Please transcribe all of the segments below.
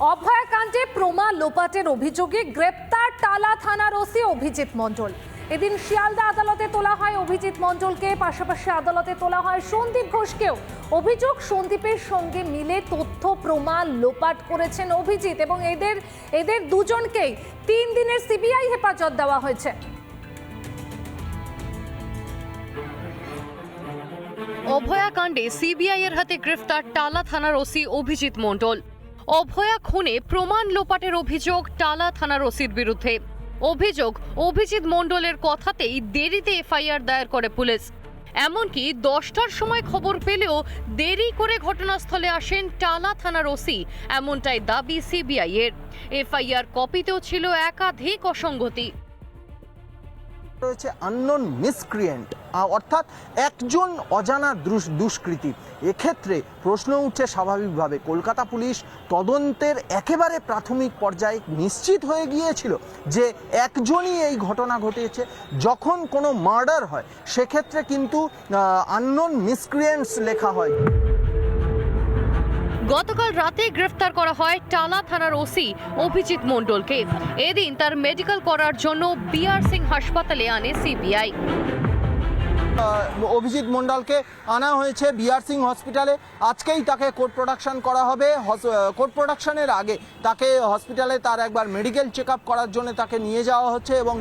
অভয়াকাণ্ডে প্রমাণ লোপাটের অভিযোগে গ্রেপ্তার টালা থানার ওসি অভিজিৎ মণ্ডল। এদিন শিয়ালদা আদালতে তোলা হয় অভিজিৎ মণ্ডলকে, পাশাপাশি আদালতে তোলা হয় সন্দীপ ঘোষকেও। অভিযোগ, সন্দীপের সঙ্গে মিলে তথ্য প্রমাণ লোপাট করেছেন অভিজিৎ এবং এদের দুজনকেই 3 দিনের সিবিআই হেফাজত দেওয়া হয়েছে। অভয়াকাণ্ডে সিবিআই এর হাতে গ্রেফতার টালা থানার ওসি অভিজিৎ মণ্ডল। অভয়া খুনে প্রমাণ লোপাটের অভিযোগ টালা থানার ওসির বিরুদ্ধে। অভিযোগ, অভিজিৎ মণ্ডলের কথাতেই দেরিতে এফআইআর দায়ের করে পুলিশ। এমনকি 10টার সময় খবর পেলেও দেরি করে ঘটনাস্থলে আসেন টালা থানার ওসি, এমনটাই দাবি সিবিআই এর। এফআইআর কপিতেও ছিল একাধিক অসঙ্গতি। রয়েছে আননোন মিসক্রিয়েন্ট, অর্থাৎ একজন অজানা দুষ্কৃতী। এক্ষেত্রে প্রশ্ন উঠছে স্বাভাবিকভাবে, কলকাতা পুলিশ তদন্তের একেবারে প্রাথমিক পর্যায়ে নিশ্চিত হয়ে গিয়েছিল যে একজনই এই ঘটনা ঘটিয়েছে। যখন কোনো মার্ডার হয় সেক্ষেত্রে কিন্তু আননোন মিসক্রিয়েন্টস লেখা হয়। গতকাল রাতে গ্রেফতার করা হয় টালা থানার ওসি অভিজিৎ মণ্ডলকে। এদিন তার মেডিকেল করার জন্য বিআর সিং হাসপাতালে আনে সিবিআই। অভিজিৎ মণ্ডলকে আনা হয়েছে বিআর সিং হসপিটালে। আজকেই তাকে কোর্ট প্রোডাকশন করা হবে। কোর্ট প্রোডাকশনের আগে তাকে হসপিটালে তার একবার মেডিকেল চেক আপ করার জন্য তাকে নিয়ে যাওয়া হচ্ছে। এবং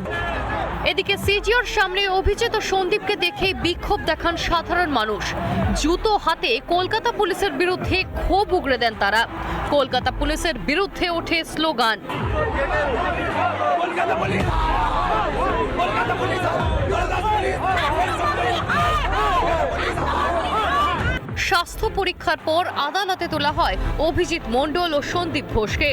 এদিকে সিজিওর সামনে অভিজিৎ ও সন্দীপকে দেখে বিক্ষোভ দেখান সাধারণ মানুষ। জুতো হাতে কলকাতা পুলিশের বিরুদ্ধে ক্ষোভ উগড়ে দেন তারা। কলকাতা পুলিশের বিরুদ্ধে ওঠে স্লোগান। স্বাস্থ্য পরীক্ষার পর আদালতে তোলা হয় অভিজিৎ মণ্ডল ও সন্দীপ ঘোষকে।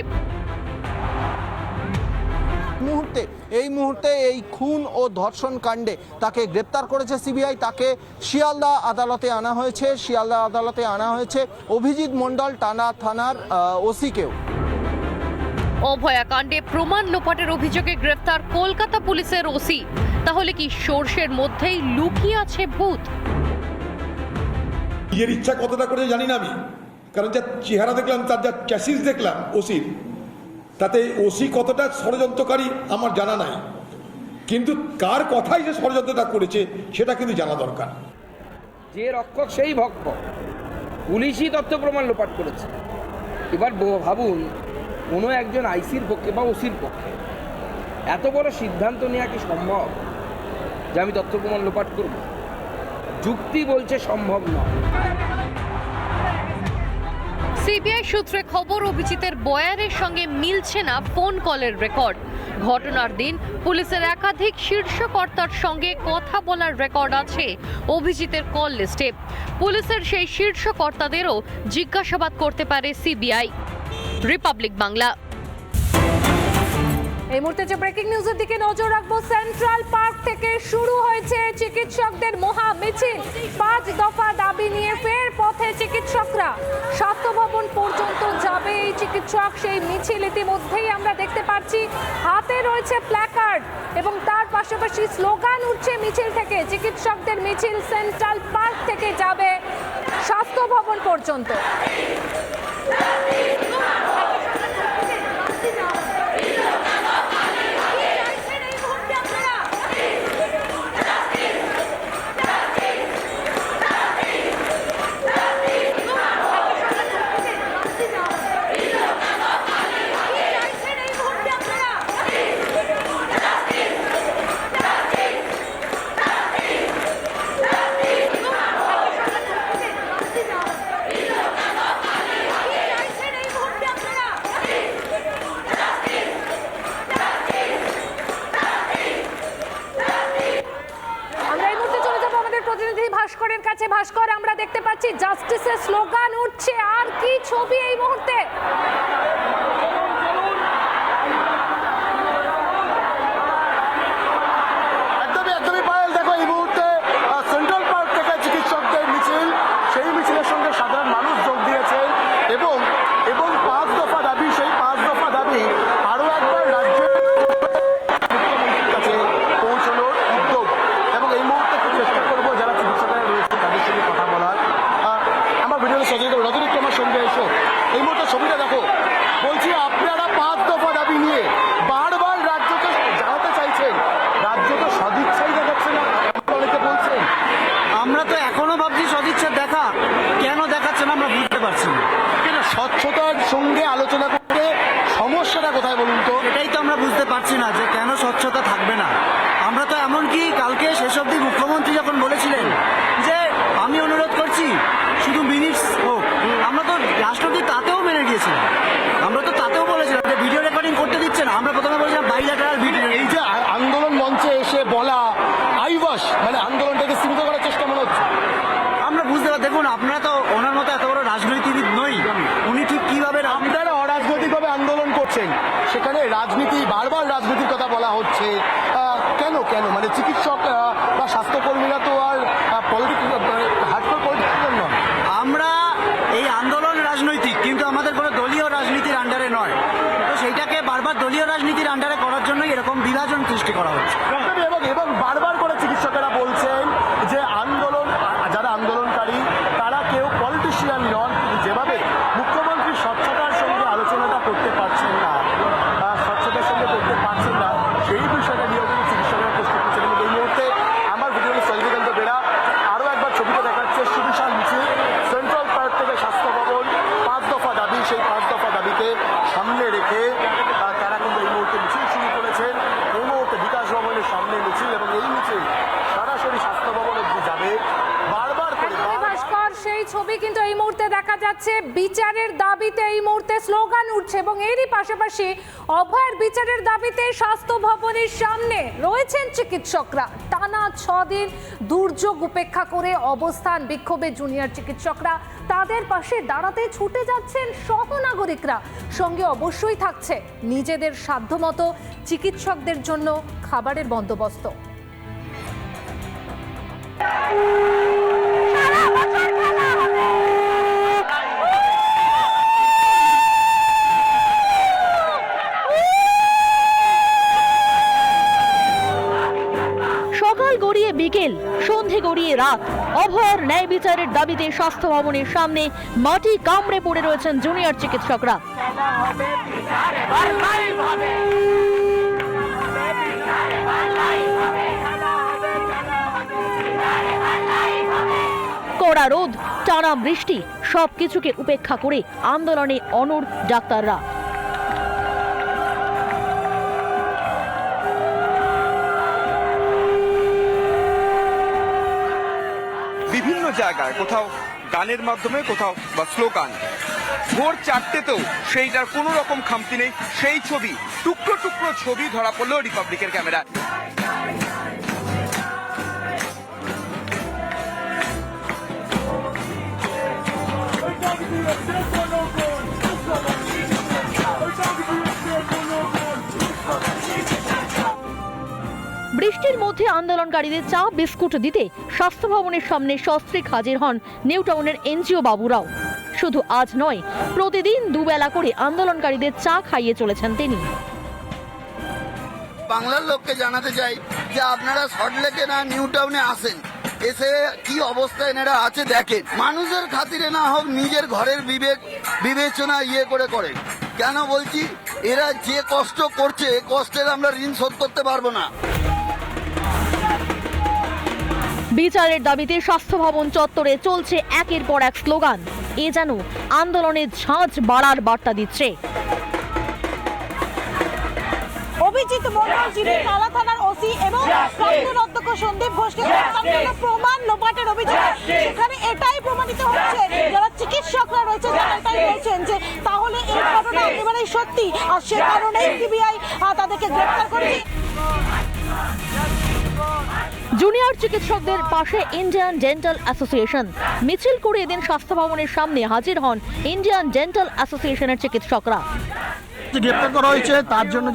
এই মুহূর্তে এই খুন ও ধর্ষণ কাণ্ডে তাকে গ্রেপ্তার করেছে সিবিআই। তাকে শিয়ালদা আদালতে আনা হয়েছে। শিয়ালদা আদালতে আনা হয়েছে অভিজিৎ মণ্ডল টালা থানার ওসিকেও। অভয়াকাণ্ডে প্রমাণ লোপাটের অভিযোগে গ্রেফতার কলকাতা পুলিশের ওসি। তাহলে কি সর্ষের মধ্যেই লুকিয়ে আছে ভূত? নিজের ইচ্ছা কতটা করে জানি না আমি, কারণ যা চেহারা দেখলাম, তার যা চ্যাসিস দেখলাম ওসির, তাতে ওসি কতটা ষড়যন্ত্রকারী আমার জানা নাই। কিন্তু কার কথাই যে ষড়যন্ত্রটা করেছে সেটা কিন্তু জানা দরকার। যে রক্ষক সেই ভক্ষক, পুলিশই তথ্য প্রমাণ লোপাট করেছে। এবার ভাবুন, কোনো একজন আইসির পক্ষে বা ওসির পক্ষে এত বড় সিদ্ধান্ত নেওয়া কি সম্ভব যে আমি তথ্য প্রমাণ লোপাট করব? যুক্তি বলছে সম্ভব নয়। সিবিআই সূত্রে খবর, অভিজিতের বয়ানের সঙ্গে মিলছে না ফোন কলের রেকর্ড। ঘটনার দিন পুলিশের একাধিক শীর্ষ কর্তার সঙ্গে কথা বলার রেকর্ড আছে অভিজিতের কল লিস্টে। পুলিশের সেই শীর্ষ কর্তাদেরও জিজ্ঞাসাবাদ করতে পারে সিবিআই। রিপাবলিক বাংলা। এই মুহূর্তে যে ব্রেকিং নিউজের দিকে নজর রাখবো, সেন্ট্রাল পার্ক থেকে শুরু হয়েছে চিকিৎসকদের মহা মিছিল। 5 দফা দাবি নিয়ে ফের পথে চিকিৎসকরা। স্বাস্থ্য ভবন পর্যন্ত যাবে এই চিকিৎসক। সেই মিছিল ইতিমধ্যেই আমরা দেখতে পাচ্ছি, হাতে রয়েছে প্ল্যাকার্ড এবং তার পাশাপাশি স্লোগান উঠছে মিছিল থেকে। চিকিৎসকদের মিছিল সেন্ট্রাল পার্ক থেকে যাবে স্বাস্থ্য ভবন পর্যন্ত। ভাস্করের কাছে। ভাস্কর, আমরা দেখতে পাচ্ছি জাস্টিসের স্লোগান উঠছে, আর কি ছবি এই মুহূর্তে? একদমই পায়েল, দেখো এই মুহূর্তে সেন্ট্রাল পার্ক থেকে চিকিৎসকদের মিছিল, সেই মিছিলের সঙ্গে সাধারণ মানুষ যোগ দিয়েছেন এবং 5 দফা দাবি, সেই 5 দফা দাবি আরো একবার রাজ্যের মুখ্যমন্ত্রীর কাছে পৌঁছানোর উদ্যোগ। এবং এই মুহূর্তে খুব চেষ্টা করবো যারা চিকিৎসকরা রয়েছে তাদের সঙ্গে কথা বলার। আমার ভিডিওতে সচেতন রজনীক তোমার সঙ্গে এসো। এই মুহূর্তে ছবিটা দেখো, বলছি আলোচনা করে সমস্যাটা কোথায় বলুন তো? এটাই তো আমরা বুঝতে পারছি না যে কেন স্বচ্ছতা থাকবে না। আমরা তো এমনকি কালকে শেষ অবধি মুখ্যমন্ত্রী যখন বলেছিলেন যে আমি অনুরোধ করছি শুধু মিনিটস হোক, আমরা তো লাস্ট অবধি তাতেও মেনে গিয়েছিলাম। আমরা তো তাতেও বলেছিলাম যে ভিডিও রেকর্ডিং করতে দিচ্ছে না। আমরা প্রথমে বলেছিলাম বাইল্যাটারাল ভিডিও। এই যে আন্দোলন মঞ্চে এসে বলা আইবাস, মানে আন্দোলনটাকে সীমিত করার চেষ্টা মনে হচ্ছে। আমরা বুঝতে পারি, দেখুন আপনারা তো ওনার মতো এত বড় রাজনীতিবিদ নই, উনি ঠিক কিভাবে আপনারা অরাজনৈতিকভাবে আন্দোলন করছেন, সেখানে রাজনীতি, বারবার রাজনীতির কথা বলা হচ্ছে। কেন কেন মানে চিকিৎসক বা স্বাস্থ্যকর্মীরা তো আর হার্ডকোর পলিটিক্যাল নয়। আমরা এই আন্দোলন রাজনৈতিক, কিন্তু আমাদের কোনো দলীয় রাজনীতির আন্ডারে নয়। তো সেইটাকে বারবার দলীয় রাজনীতির আন্ডারে করার জন্যই এরকম বিভাজন সৃষ্টি করা হচ্ছে। এবং বারবার করে চিকিৎসকেরা বলছেন যে যারা আন্দোলনকারী তারা কেউ পলিটিশিয়ান নন, কিন্তু যেভাবে মুখ্যমন্ত্রী স্বচ্ছতার সঙ্গে আলোচনাটা করতে পারছেন না, স্বচ্ছতার সঙ্গে করতে পারছেন না, সেই বিষয়টা নিয়েও কিন্তু চিকিৎসকেরা প্রশ্ন করছেন। এবং এই মুহূর্তে আমার ভিডিও সঞ্জীকান্ত বেরা আরও একবার ছবিতে দেখাচ্ছে সুবিশাল মিছিল সেন্ট্রাল পার্ক থেকে স্বাস্থ্য ভবন, 5 দফা দাবি, সেই 5 দফা দাবিকে সামনে রেখে তারা কিন্তু এই মুহূর্তে মিছিল শুরু করেছেন। এই মুহূর্তে বিকাশ ভবনের সামনে মিছিল, এবং এই মিছিল সরাসরি স্বাস্থ্য ভবন অব্দি যাবে। বারবার করে ভাস্কর, সেই ছবি কিন্তু এই মুহূর্তে দেখা যাচ্ছে। বিচারের দাবিতে এই মুহূর্তে স্লোগান উঠছে এবং এরই পাশাপাশি অভয়ের বিচারের দাবিতে স্বাস্থ্য ভবনের সামনে রয়েছেন চিকিৎসকরা। টানা 6 দিন দুর্যোগ উপেক্ষা করে অবস্থান বিক্ষোভে জুনিয়র চিকিৎসকরা, তাদের পাশে দাঁড়াতে ছুটে যাচ্ছেন সহনাগরিকরা। সঙ্গে অবশ্যই থাকছে নিজেদের সাধ্যমতো চিকিৎসকদের জন্য খাবারের বন্দোবস্ত। সকাল গড়িয়ে বিকেল, সন্ধে গড়িয়ে রাত, অভয়ের ন্যায় বিচারের দাবিতে স্বাস্থ্য ভবনের সামনে মাটি কামড়ে পড়ে রয়েছেন জুনিয়র চিকিৎসকরা। কড়া রোদ, টানা বৃষ্টি, সবকিছুকে উপেক্ষা করে আন্দোলনে অনড় ডাক্তাররা। বিভিন্ন জায়গায় কোথাও গানের মাধ্যমে, কোথাও বা স্লোগান। ভোর 4টেতেও সেইটার কোনো রকম খামতি নেই। সেই ছবি, টুকরো টুকরো ছবি ধরা পড়লো রিপাবলিকের ক্যামেরায়। বৃষ্টির মধ্যে আন্দোলনকারীদের চা বিস্কুট দিতে স্বাস্থ্য ভবনের সামনে সস্ত্রীক হাজির হন নিউ টাউনের এনজিও বাবুরাও। শুধু আজ নয়, প্রতিদিন দুবেলা করে আন্দোলনকারীদের চা খাইয়ে চলেছেন তিনি। বাংলার লোককে জানাতে চাই যে আপনারা সল্টলেকে না নিউ টাউনে আসেন, এসে কি অবস্থায় এনারা আছে দেখেন। মানুষের খাতিরে না হোক, নিজের ঘরের বিবেচনা করে কেন বলছি, এরা যে কষ্ট করছে, কষ্টের আমরা ঋণ শোধ করতে পারবো না। বিচারের দাবিতে স্বাস্থ্য ভবন চত্বরে চলছে একের পর এক স্লোগান। এ যেন আন্দোলনের ঝাঁঝ বাড়ার বার্তা দিচ্ছে। অভিজিৎ মণ্ডল, যিনি টালা থানার ওসি, এবং প্রাক্তন অধ্যক্ষ সন্দীপ ঘোষকে প্রমাণ লোপাটের অভিযোগ, সেখানে এটাই প্রমাণিত হচ্ছে, যারা চিকিৎসকরা রয়েছে তারা এটাই বলছেন যে তাহলে এই ঘটনা একেবারেই সত্যি, আর সে কারণেই সিবিআই তাদেরকে গ্রেফতার করেছে। জুনিয়র চিকিৎসকদের পাশে ইন্ডিয়ান ডেন্টাল অ্যাসোসিয়েশন। মিছিল করে এদিন স্বাস্থ্য ভবনের সামনে হাজির হন ইন্ডিয়ান ডেন্টাল অ্যাসোসিয়েশনের চিকিৎসকরা। গ্রেপ্তার করা হয়েছে, তার জন্য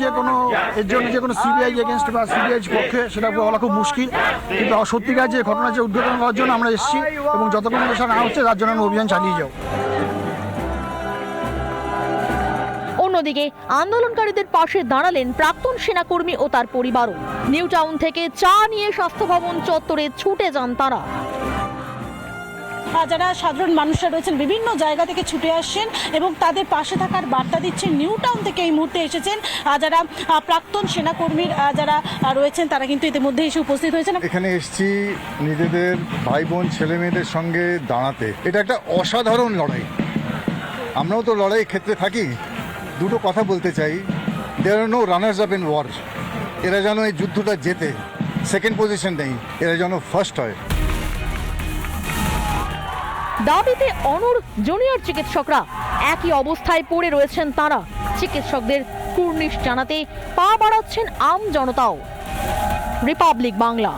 এর জন্য যে কোনো সিবিআই এগেনস্ট বা সিবিআই পক্ষে সেটা বলা খুব মুশকিল, কিন্তু সত্যিকার যে ঘটনা যে উদ্ঘাটন করার জন্য আমরা এসেছি, এবং যতক্ষণ পেশা না হচ্ছে তার জন্য আমরা অভিযান চালিয়ে যাব। অন্যদিকে আন্দোলনকারীদের পাশে দাঁড়ালেন প্রাক্তন সেনাকর্মী ও তার পরিবারও। নিউ টাউন থেকে চা নিয়ে স্বাস্থ্য ভবন চত্বরে ছুটে যান তারা। যারা সাধারণ মানুষরা রয়েছেন বিভিন্ন জায়গা থেকে ছুটে আসছেন এবং তাদের পাশে থাকার বার্তা দিচ্ছেন। নিউ টাউন থেকে এই মুহূর্তে এসেছেন যারা প্রাক্তন সেনাকর্মীর যারা রয়েছেন, তারা কিন্তু ইতিমধ্যে এসে উপস্থিত হয়েছেন। এখানে এসেছি নিজেদের ভাই বোন ছেলে মেয়েদের সঙ্গে দাঁড়াতে। এটা একটা অসাধারণ লড়াই। আমরাও তো লড়াই ক্ষেত্রে থাকি, দুটো কথা বলতে চাই, there are no runners up in war. এরা যেন এই যুদ্ধটা জেতে, সেকেন্ড পজিশন নেই, এরা যেন ফার্স্ট হয়। দাবিতে অনড় জুনিয়র চিকিৎসকরা, একই অবস্থায় পড়ে রয়েছেন তারা। চিকিৎসকদের কুর্নিশ জানাতে পা বাড়াচ্ছেন আম জনতাও। রিপাবলিক বাংলা।